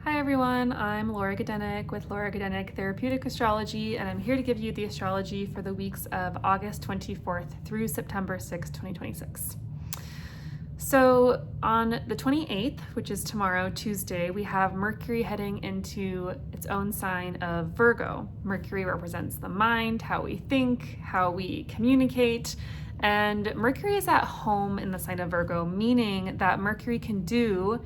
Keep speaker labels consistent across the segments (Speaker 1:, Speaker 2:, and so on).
Speaker 1: Hi everyone, I'm Laura Gadenik with Laura Gadenik Therapeutic Astrology, and I'm here to give you the astrology for the weeks of August 24th through September 6th, 2026. So on the 28th, which is tomorrow, Tuesday, we have Mercury heading into its own sign of Virgo. Mercury represents the mind, how we think, how we communicate, and Mercury is at home in the sign of Virgo, meaning that Mercury can do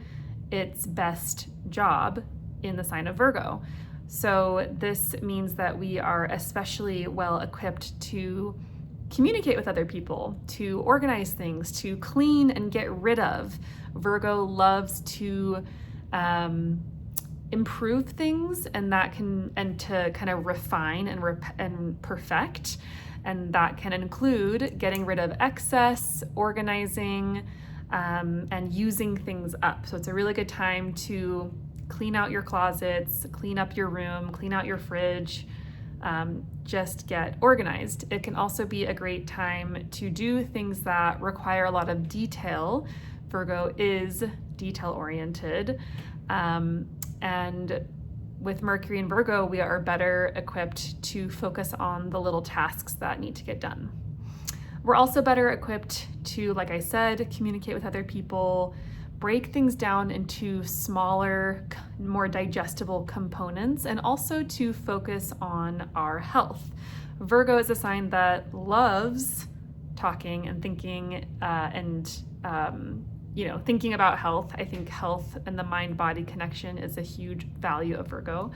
Speaker 1: its best job in the sign of Virgo. So this means that we are especially well equipped to communicate with other people, to organize things, to clean and get rid of. Virgo loves to improve things, and to kind of refine and perfect, and that can include getting rid of excess, organizing, and using things up. So it's a really good time to clean out your closets, clean up your room, clean out your fridge, just get organized. It can also be a great time to do things that require a lot of detail. Virgo is detail oriented. And with Mercury and Virgo, we are better equipped to focus on the little tasks that need to get done. We're also better equipped to, like I said, communicate with other people, break things down into smaller, more digestible components, and also to focus on our health. Virgo is a sign that loves talking and thinking thinking about health. I think health and the mind-body connection is a huge value of Virgo.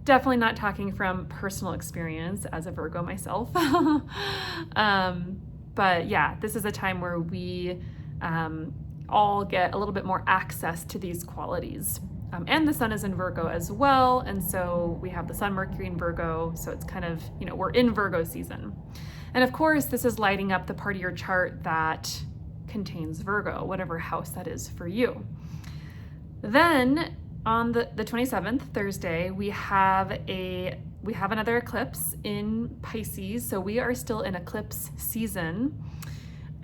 Speaker 1: Definitely not talking from personal experience as a Virgo myself. But yeah, this is a time where we all get a little bit more access to these qualities. And the sun is in Virgo as well. And so we have the sun, Mercury in Virgo. So it's kind of, we're in Virgo season. And of course, this is lighting up the part of your chart that contains Virgo, whatever house that is for you. Then on the 27th, Thursday, we have another eclipse in Pisces. So we are still in eclipse season.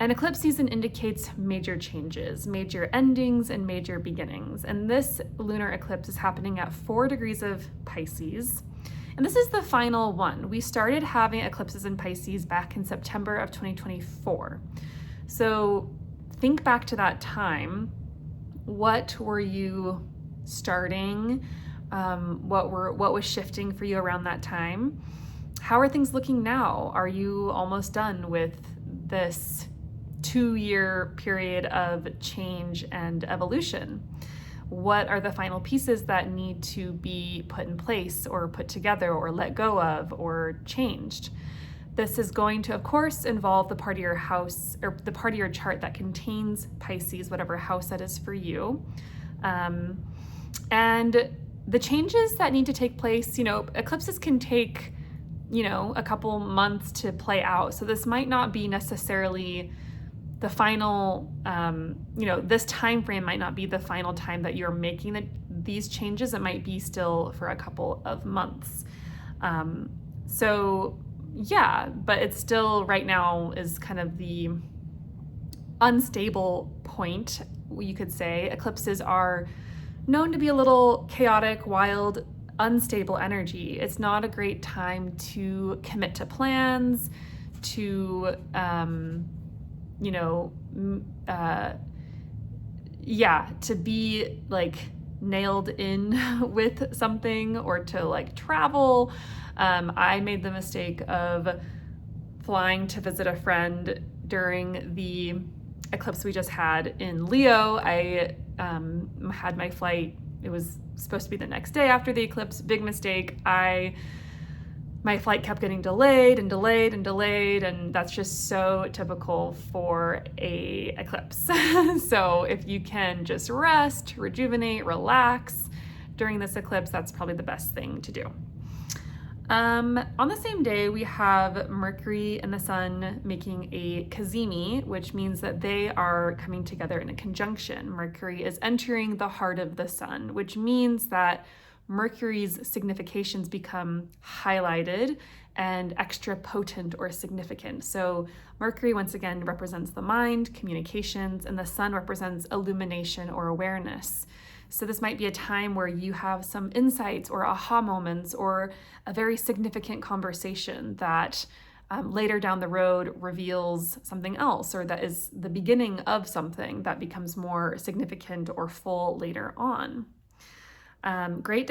Speaker 1: And eclipse season indicates major changes, major endings, and major beginnings. And this lunar eclipse is happening at 4 degrees of Pisces. And this is the final one. We started having eclipses in Pisces back in September of 2024. So think back to that time. What were you starting? What was shifting for you around that time? How are things looking now? Are you almost done with this 2-year period of change and evolution? What are the final pieces that need to be put in place or put together or let go of or changed? This is going to, of course, involve the part of your house or the part of your chart that contains Pisces, whatever house that is for you. And the changes that need to take place, eclipses can take, a couple months to play out. So this might not be necessarily the final, this time frame might not be the final time that you're making these changes. It might be still for a couple of months. Yeah, but it's still right now is kind of the unstable point, you could say. Eclipses are known to be a little chaotic, wild, unstable energy. It's not a great time to commit to plans, to, to be like nailed in with something or to like travel. I made the mistake of flying to visit a friend during the eclipse we just had in Leo. I had my flight. It was supposed to be the next day after the eclipse. Big mistake. My flight kept getting delayed, and that's just so typical for a eclipse. So if you can just rest, rejuvenate, relax during this eclipse, that's probably the best thing to do. On the same day, we have Mercury and the Sun making a cazimi, which means that they are coming together in a conjunction. Mercury is entering the heart of the Sun, which means that Mercury's significations become highlighted and extra potent or significant. So Mercury, once again, represents the mind, communications, and the Sun represents illumination or awareness. So this might be a time where you have some insights or aha moments or a very significant conversation that later down the road reveals something else, or that is the beginning of something that becomes more significant or full later on. Great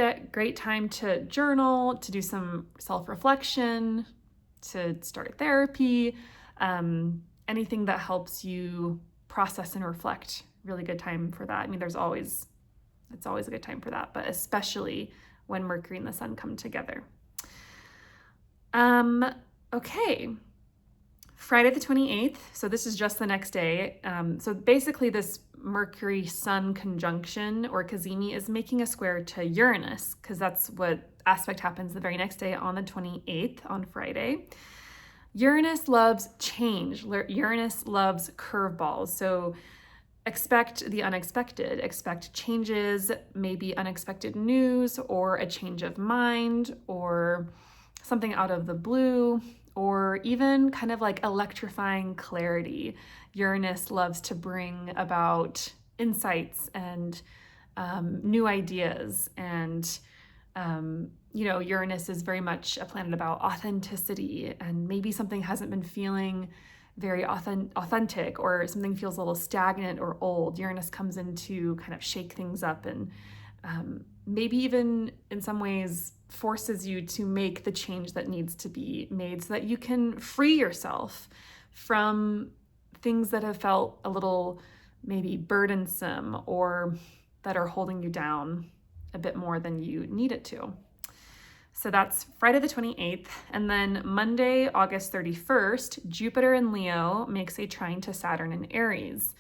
Speaker 1: time to journal, to do some self-reflection, to start therapy, anything that helps you process and reflect. Really good time for that. I mean, it's always a good time for that, but especially when Mercury and the Sun come together. Okay, Friday the 28th, so this is just the next day. So basically this Mercury-Sun conjunction, or cazimi, is making a square to Uranus, because that's what aspect happens the very next day on the 28th, on Friday. Uranus loves change. Uranus loves curveballs. So expect the unexpected. Expect changes, maybe unexpected news, or a change of mind, or something out of the blue, or even kind of like electrifying clarity. Uranus loves to bring about insights and new ideas. And, Uranus is very much a planet about authenticity, and maybe something hasn't been feeling very authentic, or something feels a little stagnant or old. Uranus comes in to kind of shake things up, and maybe even in some ways forces you to make the change that needs to be made so that you can free yourself from things that have felt a little maybe burdensome, or that are holding you down a bit more than you need it to. So that's Friday the 28th. And then Monday, August 31st, Jupiter in Leo makes a trine to Saturn in Aries.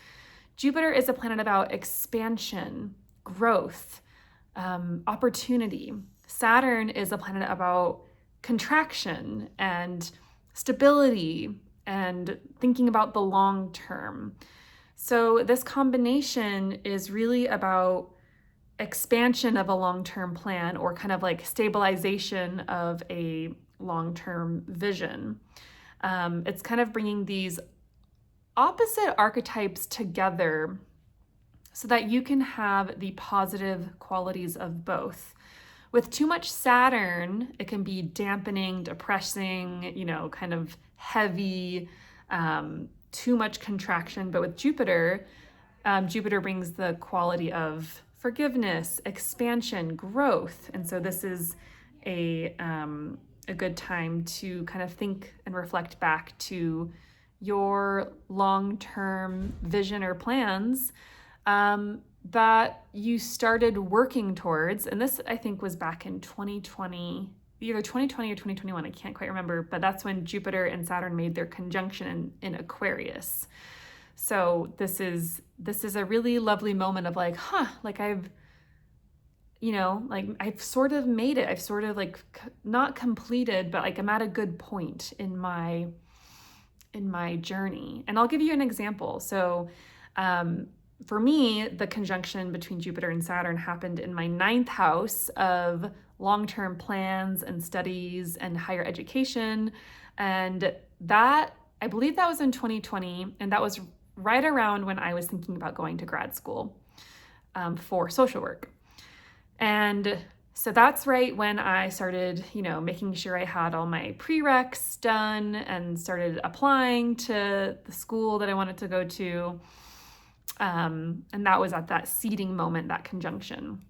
Speaker 1: Jupiter is a planet about expansion, growth, opportunity. Saturn is a planet about contraction and stability and thinking about the long term. So this combination is really about expansion of a long-term plan, or kind of like stabilization of a long-term vision. It's kind of bringing these opposite archetypes together so that you can have the positive qualities of both. With too much Saturn, it can be dampening, depressing, kind of heavy, too much contraction. But with Jupiter, Jupiter brings the quality of forgiveness, expansion, growth. And so this is a good time to kind of think and reflect back to your long-term vision or plans that you started working towards. And this, I think, was back in 2020, either 2020 or 2021, I can't quite remember, but that's when Jupiter and Saturn made their conjunction in Aquarius. So this is a really lovely moment of like, I've sort of made it. I've sort of not completed, but I'm at a good point in my journey. And I'll give you an example. So for me, the conjunction between Jupiter and Saturn happened in my 9th house of long-term plans and studies and higher education. And that, I believe that was in 2020. And that was right around when I was thinking about going to grad school for social work. And so that's right when I started, making sure I had all my prereqs done and started applying to the school that I wanted to go to. And that was at that seeding moment, that conjunction.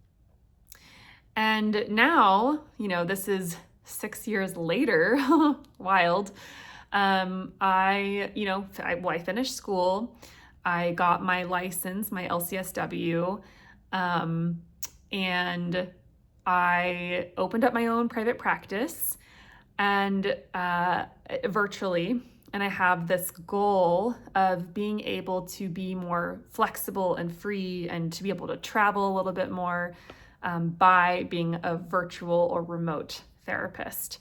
Speaker 1: And now, this is 6 years later, wild. I finished school. I got my license, my LCSW, and I opened up my own private practice, and virtually. And I have this goal of being able to be more flexible and free, and to be able to travel a little bit more by being a virtual or remote therapist.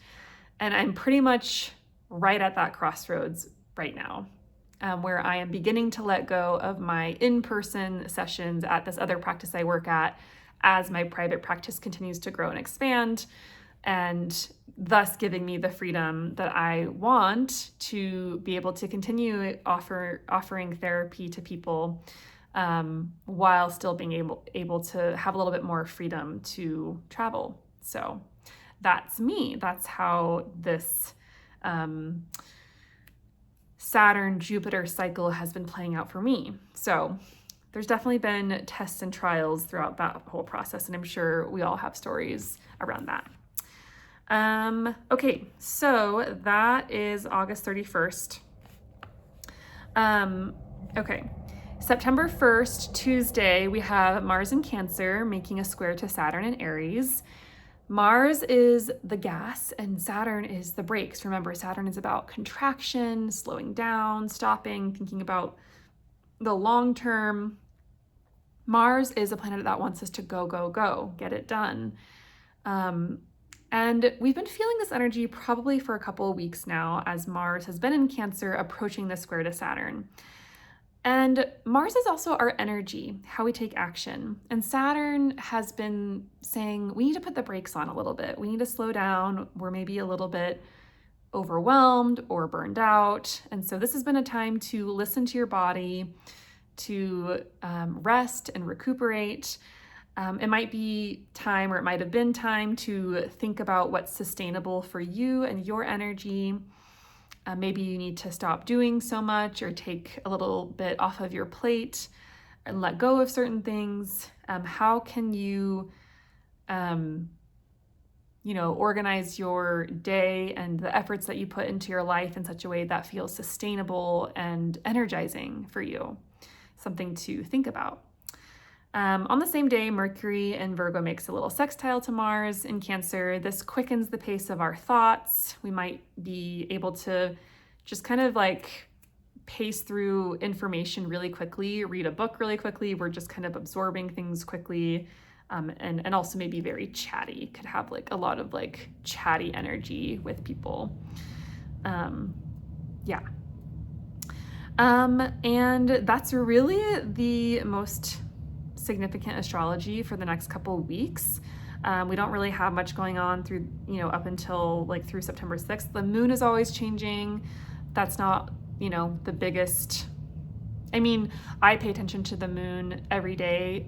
Speaker 1: And I'm pretty much right at that crossroads right now, where I am beginning to let go of my in-person sessions at this other practice I work at as my private practice continues to grow and expand, and thus giving me the freedom that I want to be able to continue offering therapy to people while still being able to have a little bit more freedom to travel. So that's me. That's how this Saturn-Jupiter cycle has been playing out for me. So there's definitely been tests and trials throughout that whole process, and I'm sure we all have stories around that. Okay, so that is August 31st. Okay, September 1st, Tuesday, we have Mars in Cancer making a square to Saturn in Aries. Mars is the gas and Saturn is the brakes. Remember, Saturn is about contraction, slowing down, stopping, thinking about the long term. Mars is a planet that wants us to go, go, go, get it done. And we've been feeling this energy probably for a couple of weeks now as Mars has been in Cancer approaching the square to Saturn. And Mars is also our energy, how we take action. And Saturn has been saying, we need to put the brakes on a little bit. We need to slow down. We're maybe a little bit overwhelmed or burned out. And so this has been a time to listen to your body, to rest and recuperate. It might be time, or it might have been time to think about what's sustainable for you and your energy. Maybe you need to stop doing so much or take a little bit off of your plate and let go of certain things. How can you, organize your day and the efforts that you put into your life in such a way that feels sustainable and energizing for you? Something to think about. On the same day, Mercury in Virgo makes a little sextile to Mars in Cancer. This quickens the pace of our thoughts. We might be able to just kind of like pace through information really quickly, read a book really quickly. We're just kind of absorbing things quickly, and also maybe very chatty. Could have like a lot of like chatty energy with people. Yeah. And that's really the most significant astrology for the next couple of weeks. We don't really have much going on through, up until like through September 6th. The moon is always changing. That's not, the biggest. I mean, I pay attention to the moon every day.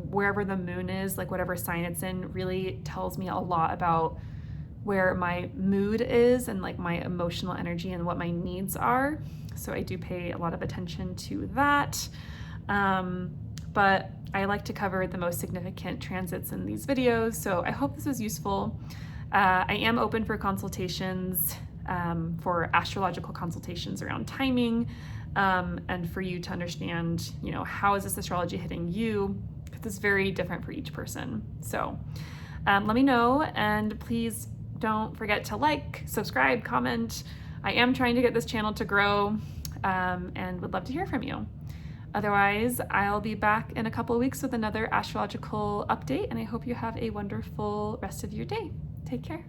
Speaker 1: Wherever the moon is, like whatever sign it's in, really tells me a lot about where my mood is and like my emotional energy and what my needs are. So I do pay a lot of attention to that. But I like to cover the most significant transits in these videos, so I hope this was useful. I am open for consultations, for astrological consultations around timing, and for you to understand, how is this astrology hitting you? Because it's very different for each person. So let me know, and please don't forget to like, subscribe, comment. I am trying to get this channel to grow, and would love to hear from you. Otherwise, I'll be back in a couple of weeks with another astrological update, and I hope you have a wonderful rest of your day. Take care.